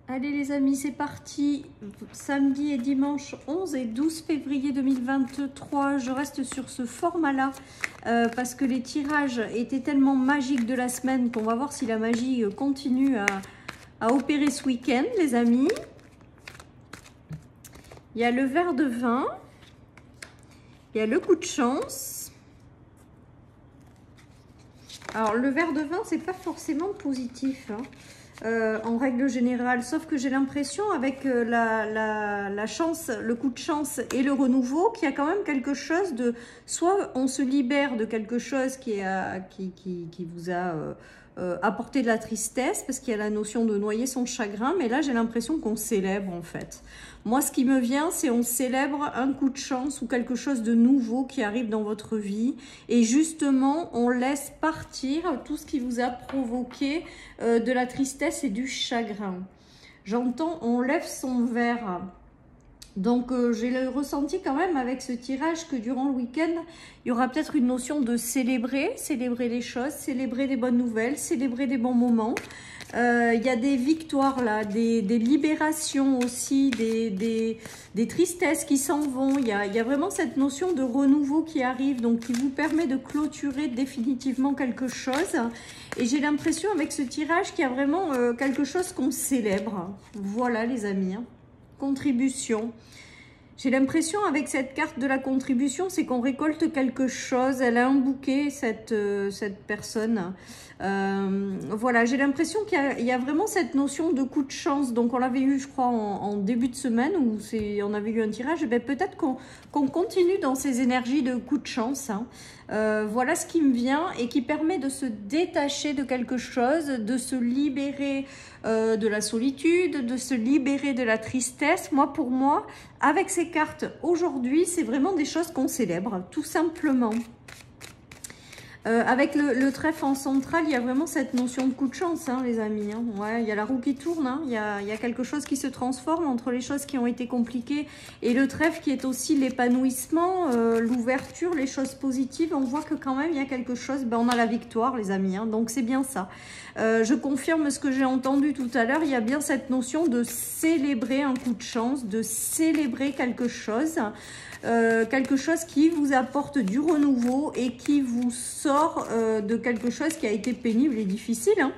Allez les amis, c'est parti. Samedi et dimanche 11 et 12 février 2023. Je reste sur ce format-là parce que les tirages étaient tellement magiques de la semaine qu'on va voir si la magie continue à opérer ce week-end, les amis. Il y a le verre de vin. Il y a le coup de chance. Alors, le verre de vin, c'est pas forcément positif, hein. En règle générale, sauf que j'ai l'impression avec la chance, le coup de chance et le renouveau, qu'il y a quand même quelque chose de, soit on se libère de quelque chose qui vous a apporté de la tristesse, parce qu'il y a la notion de noyer son chagrin, mais là j'ai l'impression qu'on célèbre en fait. Moi ce qui me vient, c'est on célèbre un coup de chance ou quelque chose de nouveau qui arrive dans votre vie, et justement on laisse partir tout ce qui vous a provoqué de la tristesse et du chagrin. J'entends, on lève son verre. Donc j'ai le ressenti quand même avec ce tirage que durant le week-end, il y aura peut-être une notion de célébrer les choses, célébrer des bonnes nouvelles, célébrer des bons moments. Il y a des victoires là, des libérations aussi, des tristesses qui s'en vont. Il y a vraiment cette notion de renouveau qui arrive, donc qui vous permet de clôturer définitivement quelque chose. Et j'ai l'impression avec ce tirage qu'il y a vraiment quelque chose qu'on célèbre. Voilà les amis, hein. Contribution. J'ai l'impression avec cette carte de la contribution, c'est qu'on récolte quelque chose. Elle a un bouquet, cette personne. Voilà, j'ai l'impression qu'il y a vraiment cette notion de coup de chance. Donc on l'avait eu, je crois, en début de semaine où on avait eu un tirage. Et bien peut-être qu'on continue dans ces énergies de coup de chance, hein. Voilà ce qui me vient et qui permet de se détacher de quelque chose, de se libérer de la solitude, de se libérer de la tristesse. Moi, pour moi, avec ces cartes aujourd'hui, c'est vraiment des choses qu'on célèbre, tout simplement. Avec le trèfle en centrale, il y a vraiment cette notion de coup de chance, hein, les amis, hein. Ouais, il y a la roue qui tourne, hein. Il y a quelque chose qui se transforme entre les choses qui ont été compliquées et le trèfle qui est aussi l'épanouissement, l'ouverture, les choses positives. On voit que quand même, il y a quelque chose, ben, on a la victoire, les amis, hein, donc c'est bien ça. Je confirme ce que j'ai entendu tout à l'heure, il y a bien cette notion de célébrer un coup de chance, de célébrer quelque chose qui vous apporte du renouveau et qui vous sort de quelque chose qui a été pénible et difficile, hein.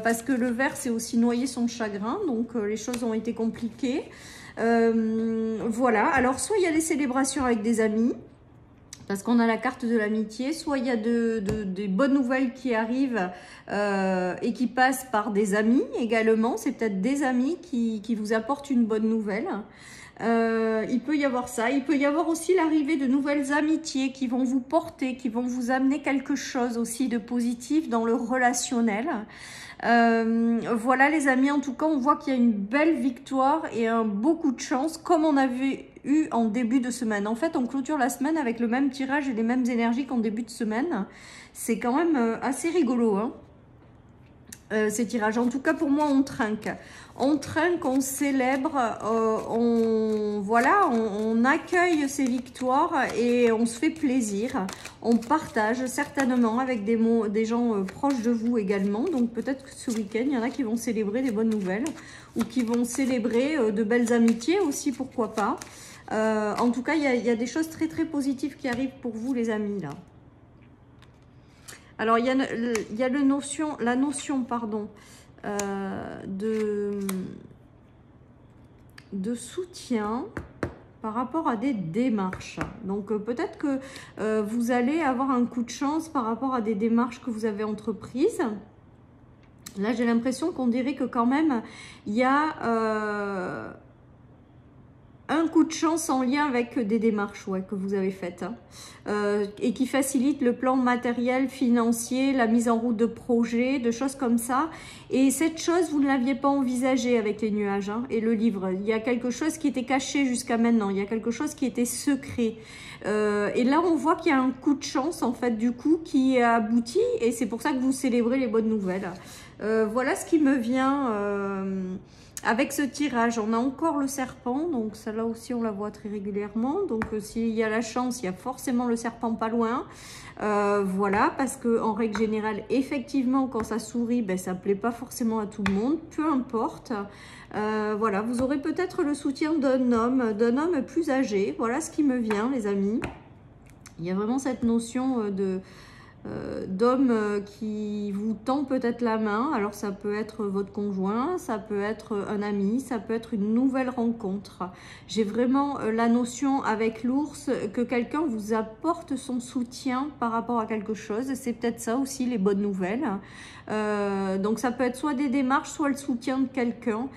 Parce que le verre, c'est aussi noyer son chagrin, donc les choses ont été compliquées. Voilà, alors soit il y a des célébrations avec des amis, parce qu'on a la carte de l'amitié, soit il y a des bonnes nouvelles qui arrivent et qui passent par des amis également. C'est peut-être des amis qui vous apportent une bonne nouvelle. Il peut y avoir ça, il peut y avoir aussi l'arrivée de nouvelles amitiés qui vont vous porter, qui vont vous amener quelque chose aussi de positif dans le relationnel. Voilà les amis, en tout cas on voit qu'il y a une belle victoire et un beau coup de chance comme on avait eu en début de semaine. En fait on clôture la semaine avec le même tirage et les mêmes énergies qu'en début de semaine. C'est quand même assez rigolo, hein. Ces tirages. En tout cas, pour moi, on trinque. On trinque, on célèbre, voilà, on accueille ces victoires et on se fait plaisir. On partage certainement avec des gens proches de vous également. Donc peut-être que ce week-end, il y en a qui vont célébrer des bonnes nouvelles ou qui vont célébrer de belles amitiés aussi, pourquoi pas. En tout cas, il y a des choses très très positives qui arrivent pour vous, les amis, là. Alors, il y a la notion de soutien par rapport à des démarches. Donc, peut-être que vous allez avoir un coup de chance par rapport à des démarches que vous avez entreprises. Là, j'ai l'impression qu'on dirait que quand même, il y a un coup de chance en lien avec des démarches, ouais, que vous avez faites, hein, et qui facilite le plan matériel, financier, la mise en route de projets, de choses comme ça. Et cette chose, vous ne l'aviez pas envisagée avec les nuages, hein, et le livre. Il y a quelque chose qui était caché jusqu'à maintenant. Il y a quelque chose qui était secret. Et là, on voit qu'il y a un coup de chance, en fait, du coup, qui aboutit. Et c'est pour ça que vous célébrez les bonnes nouvelles. Voilà ce qui me vient avec ce tirage, on a encore le serpent, donc celle-là aussi on la voit très régulièrement. Donc s'il y a la chance, il y a forcément le serpent pas loin. Voilà, parce que en règle générale, effectivement, quand ça sourit, ben, ça plaît pas forcément à tout le monde, peu importe. Voilà, vous aurez peut-être le soutien d'un homme plus âgé. Voilà ce qui me vient, les amis. Il y a vraiment cette notion d'homme qui vous tend peut-être la main. Alors ça peut être votre conjoint, ça peut être un ami, ça peut être une nouvelle rencontre. J'ai vraiment la notion avec l'ours que quelqu'un vous apporte son soutien par rapport à quelque chose. C'est peut-être ça aussi les bonnes nouvelles. Donc ça peut être soit des démarches, soit le soutien de quelqu'un.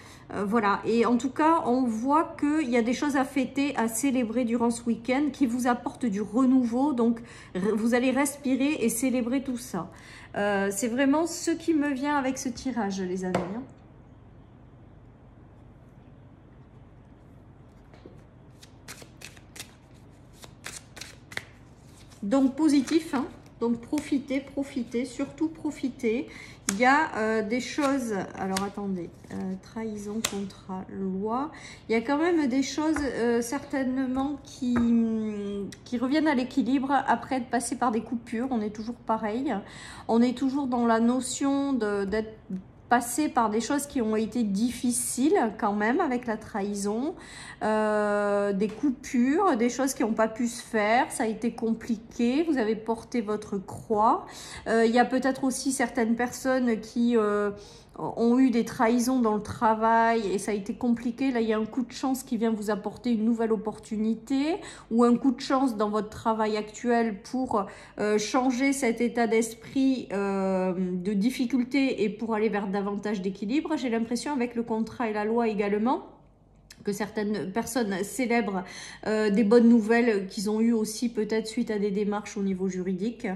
Voilà, et en tout cas on voit qu'il y a des choses à fêter, à célébrer durant ce week-end qui vous apportent du renouveau. Donc vous allez respirer et célébrer tout ça. C'est vraiment ce qui me vient avec ce tirage, les amis. Donc positif, hein. Donc profitez, surtout profitez. Il y a des choses, alors attendez, trahison, contrat, loi. Il y a quand même des choses certainement qui reviennent à l'équilibre après être passé par des coupures. On est toujours pareil. On est toujours dans la notion d'être passé par des choses qui ont été difficiles quand même avec la trahison, des coupures, des choses qui n'ont pas pu se faire, ça a été compliqué, vous avez porté votre croix. Il y a peut-être aussi certaines personnes qui ont eu des trahisons dans le travail et ça a été compliqué. Là, il y a un coup de chance qui vient vous apporter une nouvelle opportunité ou un coup de chance dans votre travail actuel pour changer cet état d'esprit de difficulté et pour aller vers davantage d'équilibre. J'ai l'impression avec le contrat et la loi également que certaines personnes célèbrent des bonnes nouvelles qu'ils ont eues aussi peut-être suite à des démarches au niveau juridique.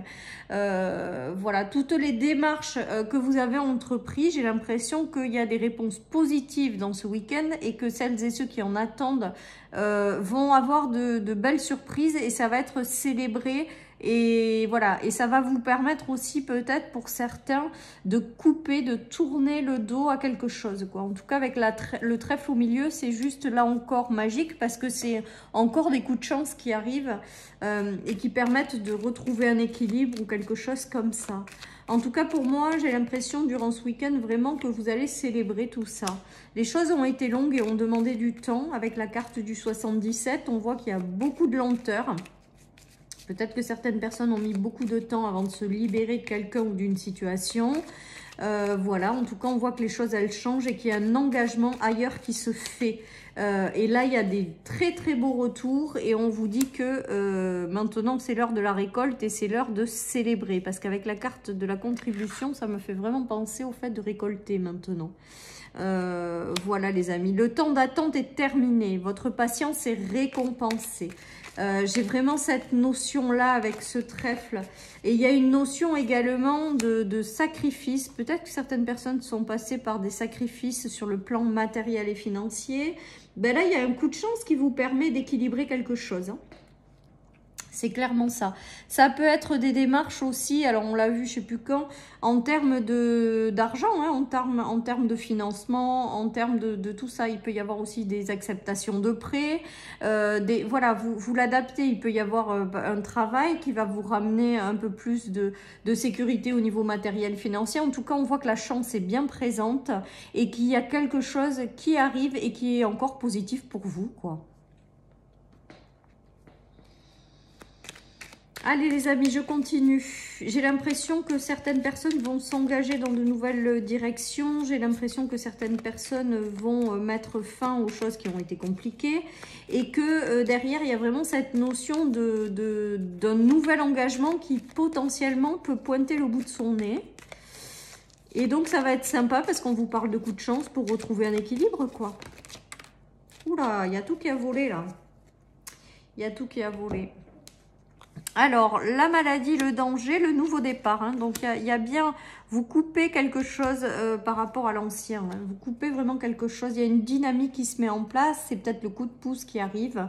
Voilà, toutes les démarches que vous avez entreprises, j'ai l'impression qu'il y a des réponses positives dans ce week-end et que celles et ceux qui en attendent vont avoir de belles surprises et ça va être célébré. Et voilà, et ça va vous permettre aussi peut-être pour certains de couper, de tourner le dos à quelque chose, quoi. En tout cas avec le trèfle au milieu, c'est juste là encore magique parce que c'est encore des coups de chance qui arrivent et qui permettent de retrouver un équilibre ou quelque chose comme ça. En tout cas pour moi, j'ai l'impression durant ce week-end vraiment que vous allez célébrer tout ça. Les choses ont été longues et ont demandé du temps. Avec la carte du 77, on voit qu'il y a beaucoup de lenteur. Peut-être que certaines personnes ont mis beaucoup de temps avant de se libérer de quelqu'un ou d'une situation. Voilà, en tout cas, on voit que les choses, elles changent et qu'il y a un engagement ailleurs qui se fait. Et là, il y a des très, très beaux retours et on vous dit que maintenant, c'est l'heure de la récolte et c'est l'heure de célébrer. Parce qu'avec la carte de la contribution, ça me fait vraiment penser au fait de récolter maintenant. Voilà les amis, le temps d'attente est terminé, votre patience est récompensée. J'ai vraiment cette notion-là avec ce trèfle. Et il y a une notion également de sacrifice. Peut-être que certaines personnes sont passées par des sacrifices sur le plan matériel et financier. Ben là, il y a un coup de chance qui vous permet d'équilibrer quelque chose, hein. C'est clairement ça. Ça peut être des démarches aussi, alors on l'a vu, je ne sais plus quand, en termes d'argent, hein, en termes de financement, en termes de tout ça. Il peut y avoir aussi des acceptations de prêts. Voilà, vous l'adaptez. Il peut y avoir un travail qui va vous ramener un peu plus de sécurité au niveau matériel financier. En tout cas, on voit que la chance est bien présente et qu'il y a quelque chose qui arrive et qui est encore positif pour vous, quoi. Allez les amis, je continue. J'ai l'impression que certaines personnes vont s'engager dans de nouvelles directions. J'ai l'impression que certaines personnes vont mettre fin aux choses qui ont été compliquées. Et que derrière, il y a vraiment cette notion d'un nouvel engagement qui potentiellement peut pointer le bout de son nez. Et donc ça va être sympa parce qu'on vous parle de coups de chance pour retrouver un équilibre, quoi. Oula, il y a tout qui a volé là. Il y a tout qui a volé. Alors, la maladie, le danger, le nouveau départ. Hein. Donc, il y a bien, vous coupez quelque chose par rapport à l'ancien. Hein. Vous coupez vraiment quelque chose. Il y a une dynamique qui se met en place. C'est peut-être le coup de pouce qui arrive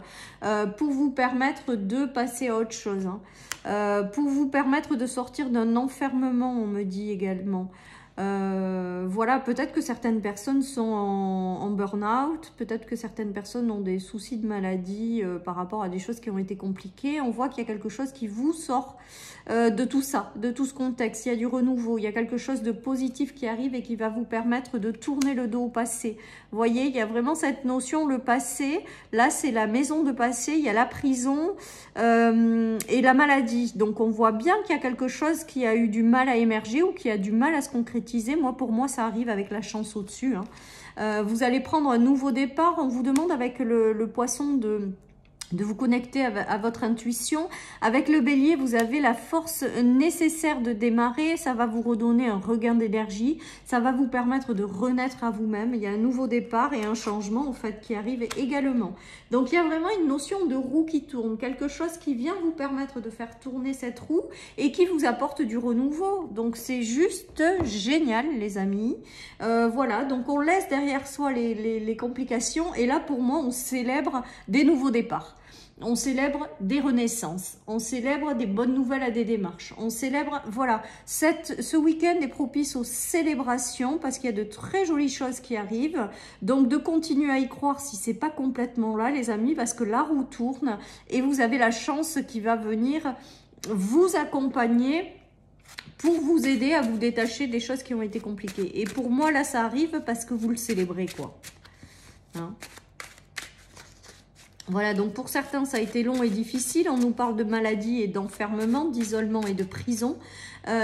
pour vous permettre de passer à autre chose. Hein. Pour vous permettre de sortir d'un enfermement, on me dit également. Voilà, peut-être que certaines personnes sont en burn-out, peut-être que certaines personnes ont des soucis de maladie par rapport à des choses qui ont été compliquées. On voit qu'il y a quelque chose qui vous sort de tout ça, de tout ce contexte. Il y a du renouveau, il y a quelque chose de positif qui arrive et qui va vous permettre de tourner le dos au passé. Vous voyez, il y a vraiment cette notion, le passé. Là, c'est la maison de passé, il y a la prison et la maladie. Donc, on voit bien qu'il y a quelque chose qui a eu du mal à émerger ou qui a du mal à se concrétiser. Moi, pour moi, ça arrive avec la chance au-dessus. Hein. Vous allez prendre un nouveau départ. On vous demande avec le poisson de vous connecter à votre intuition. Avec le bélier, vous avez la force nécessaire de démarrer. Ça va vous redonner un regain d'énergie. Ça va vous permettre de renaître à vous-même. Il y a un nouveau départ et un changement en fait qui arrive également. Donc, il y a vraiment une notion de roue qui tourne. Quelque chose qui vient vous permettre de faire tourner cette roue et qui vous apporte du renouveau. Donc, c'est juste génial, les amis. Voilà, donc on laisse derrière soi les complications. Et là, pour moi, on célèbre des nouveaux départs. On célèbre des renaissances, on célèbre des bonnes nouvelles à des démarches, on célèbre, voilà, ce week-end est propice aux célébrations parce qu'il y a de très jolies choses qui arrivent, donc de continuer à y croire si c'est pas complètement là les amis, parce que la roue tourne et vous avez la chance qui va venir vous accompagner pour vous aider à vous détacher des choses qui ont été compliquées. Et pour moi là ça arrive parce que vous le célébrez quoi. Hein? Voilà, donc pour certains, ça a été long et difficile. On nous parle de maladie et d'enfermement, d'isolement et de prison.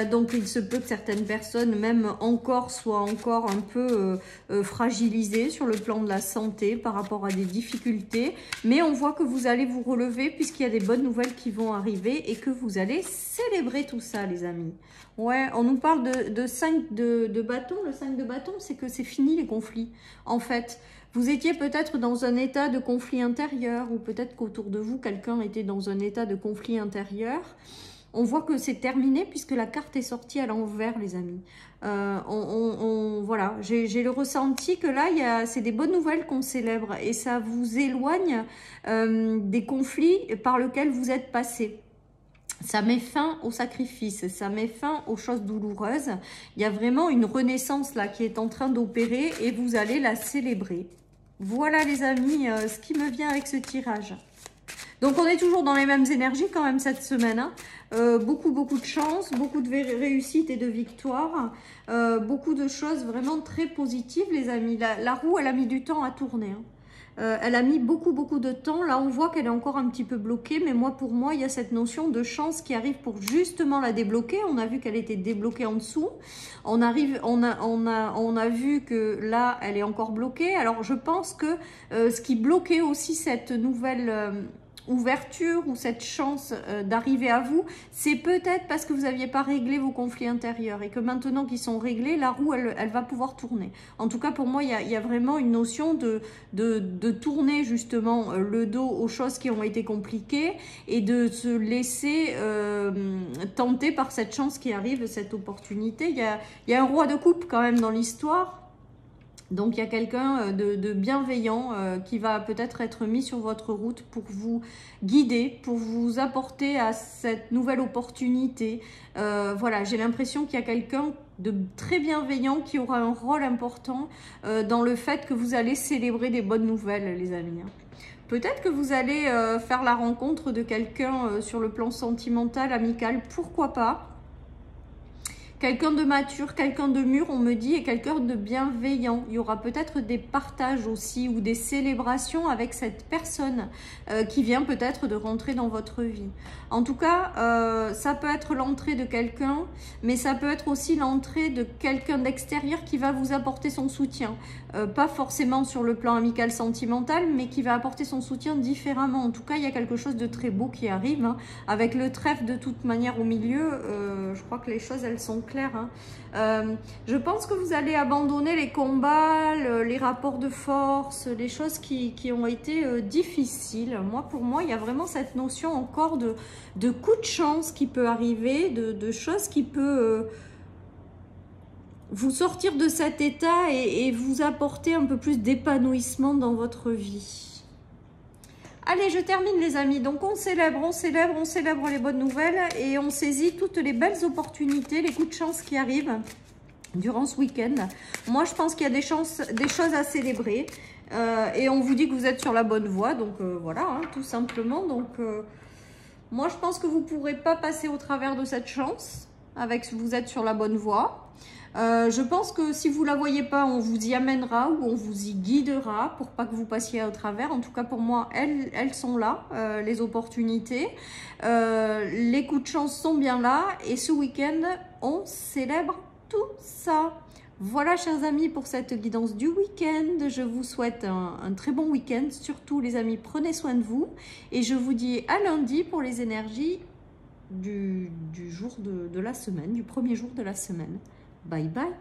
Donc, il se peut que certaines personnes, même encore, soient encore un peu fragilisées sur le plan de la santé par rapport à des difficultés. Mais on voit que vous allez vous relever puisqu'il y a des bonnes nouvelles qui vont arriver et que vous allez célébrer tout ça, les amis. Ouais, on nous parle de 5 de bâtons. Le 5 de bâtons, c'est que c'est fini les conflits, en fait. Vous étiez peut-être dans un état de conflit intérieur ou peut-être qu'autour de vous, quelqu'un était dans un état de conflit intérieur. On voit que c'est terminé puisque la carte est sortie à l'envers, les amis. Voilà, j'ai le ressenti que là, c'est des bonnes nouvelles qu'on célèbre et ça vous éloigne des conflits par lesquels vous êtes passé. Ça met fin au sacrifice, ça met fin aux choses douloureuses. Il y a vraiment une renaissance là qui est en train d'opérer et vous allez la célébrer. Voilà les amis, ce qui me vient avec ce tirage. Donc on est toujours dans les mêmes énergies quand même cette semaine. Hein. Beaucoup de chance, beaucoup de réussite et de victoire. Beaucoup de choses vraiment très positives les amis. La roue elle a mis du temps à tourner. Hein. Elle a mis beaucoup de temps. Là, on voit qu'elle est encore un petit peu bloquée. Mais pour moi, il y a cette notion de chance qui arrive pour justement la débloquer. On a vu qu'elle était débloquée en dessous. On a vu que là, elle est encore bloquée. Alors, je pense que ce qui bloquait aussi cette nouvelle ouverture ou cette chance d'arriver à vous, c'est peut-être parce que vous n'aviez pas réglé vos conflits intérieurs et que maintenant qu'ils sont réglés, la roue, elle va pouvoir tourner. En tout cas, pour moi, il y a vraiment une notion de tourner justement le dos aux choses qui ont été compliquées et de se laisser tenter par cette chance qui arrive, cette opportunité. Il y a un roi de coupe quand même dans l'histoire. Donc, il y a quelqu'un de bienveillant qui va peut-être être mis sur votre route pour vous guider, pour vous apporter à cette nouvelle opportunité. Voilà, j'ai l'impression qu'il y a quelqu'un de très bienveillant qui aura un rôle important dans le fait que vous allez célébrer des bonnes nouvelles, les amis. Peut-être que vous allez faire la rencontre de quelqu'un sur le plan sentimental, amical, pourquoi pas. Quelqu'un de mature, quelqu'un de mûr, on me dit, et quelqu'un de bienveillant. Il y aura peut-être des partages aussi ou des célébrations avec cette personne qui vient peut-être de rentrer dans votre vie. En tout cas, ça peut être l'entrée de quelqu'un, mais ça peut être aussi l'entrée de quelqu'un d'extérieur qui va vous apporter son soutien. Pas forcément sur le plan amical sentimental, mais qui va apporter son soutien différemment. En tout cas, il y a quelque chose de très beau qui arrive. Hein. Avec le trèfle de toute manière au milieu, je crois que les choses, elles sont claires. Hein. Je pense que vous allez abandonner les combats, les rapports de force, les choses qui ont été difficiles. Pour moi, il y a vraiment cette notion encore de coup de chance qui peut arriver, de choses qui peut vous sortir de cet état et vous apporter un peu plus d'épanouissement dans votre vie. Allez, je termine les amis. Donc on célèbre les bonnes nouvelles et on saisit toutes les belles opportunités, les coups de chance qui arrivent. durant ce week-end. Moi, je pense qu'il y a des choses à célébrer. Et on vous dit que vous êtes sur la bonne voie. Donc, voilà, hein, tout simplement. Donc, moi, je pense que vous ne pourrez pas passer au travers de cette chance. Vous êtes sur la bonne voie. Je pense que si vous ne la voyez pas, on vous y amènera ou on vous y guidera pour pas que vous passiez au travers. En tout cas, pour moi, elles sont là, les opportunités. Les coups de chance sont bien là. Et ce week-end, on célèbre tout ça. Voilà, chers amis, pour cette guidance du week-end. Je vous souhaite un très bon week-end. Surtout, les amis, prenez soin de vous. Et je vous dis à lundi pour les énergies du jour de la semaine, du premier jour de la semaine. Bye bye.